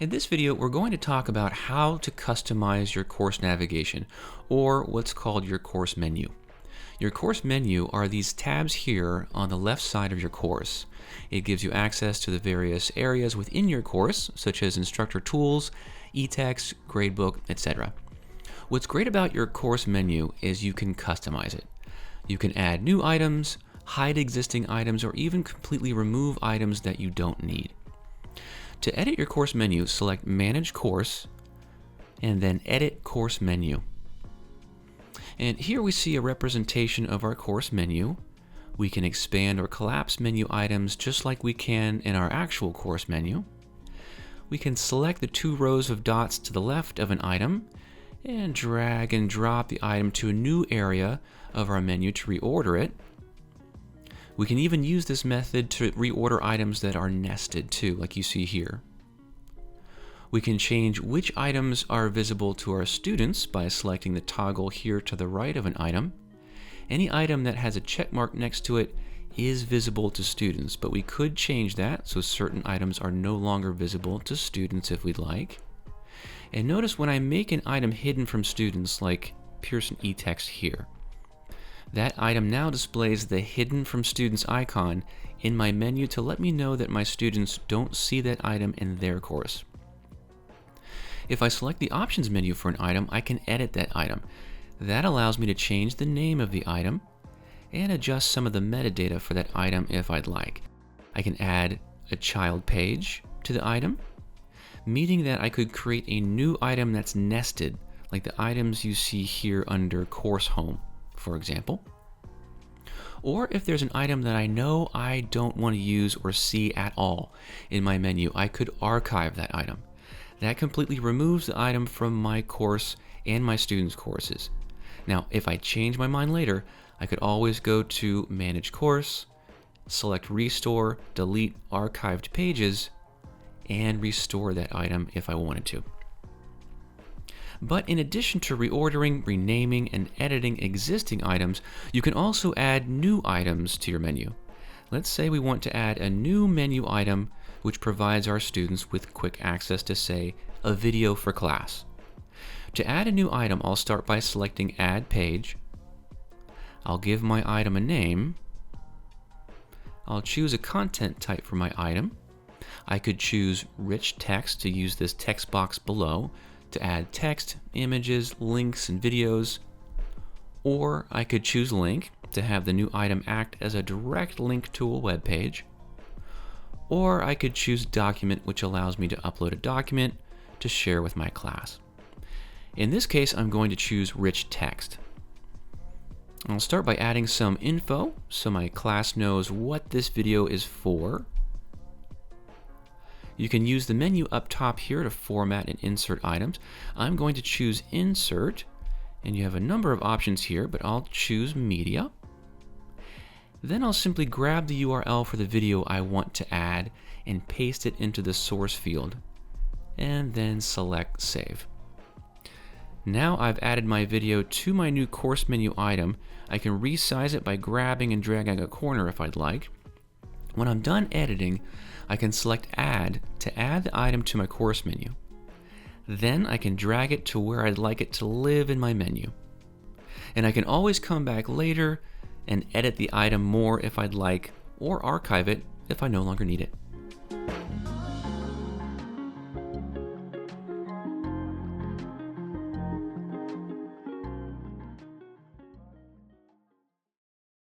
In this video, we're going to talk about how to customize your course navigation, or what's called your course menu. Your course menu are these tabs here on the left side of your course. It gives you access to the various areas within your course, such as instructor tools, e-text, gradebook, etc. What's great about your course menu is you can customize it. You can add new items, hide existing items, or even completely remove items that you don't need. To edit your course menu, select Manage Course, and then Edit Course Menu. And here we see a representation of our course menu. We can expand or collapse menu items just like we can in our actual course menu. We can select the two rows of dots to the left of an item and drag and drop the item to a new area of our menu to reorder it. We can even use this method to reorder items that are nested too, like you see here. We can change which items are visible to our students by selecting the toggle here to the right of an item. Any item that has a check mark next to it is visible to students, but we could change that so certain items are no longer visible to students if we'd like. And notice when I make an item hidden from students, like Pearson e-text here, that item now displays the Hidden from Students icon in my menu to let me know that my students don't see that item in their course. If I select the Options menu for an item, I can edit that item. That allows me to change the name of the item and adjust some of the metadata for that item if I'd like. I can add a child page to the item, meaning that I could create a new item that's nested, like the items you see here under Course Home, for example. Or if there's an item that I know I don't want to use or see at all in my menu, I could archive that item. That completely removes the item from my course and my students' courses. Now, if I change my mind later, I could always go to Manage Course, select Restore, delete archived pages, and restore that item if I wanted to. But in addition to reordering, renaming, and editing existing items, you can also add new items to your menu. Let's say we want to add a new menu item which provides our students with quick access to, say, a video for class. To add a new item, I'll start by selecting Add Page. I'll give my item a name. I'll choose a content type for my item. I could choose Rich Text to use this text box below to add text, images, links, and videos. Or I could choose Link to have the new item act as a direct link to a web page. Or I could choose Document, which allows me to upload a document to share with my class. In this case, I'm going to choose Rich Text. I'll start by adding some info so my class knows what this video is for. You can use the menu up top here to format and insert items. I'm going to choose Insert, and you have a number of options here, but I'll choose Media. Then I'll simply grab the URL for the video I want to add and paste it into the source field, and then select Save. Now I've added my video to my new course menu item. I can resize it by grabbing and dragging a corner if I'd like. When I'm done editing, I can select Add to add the item to my course menu. Then I can drag it to where I'd like it to live in my menu. And I can always come back later and edit the item more if I'd like, or archive it if I no longer need it.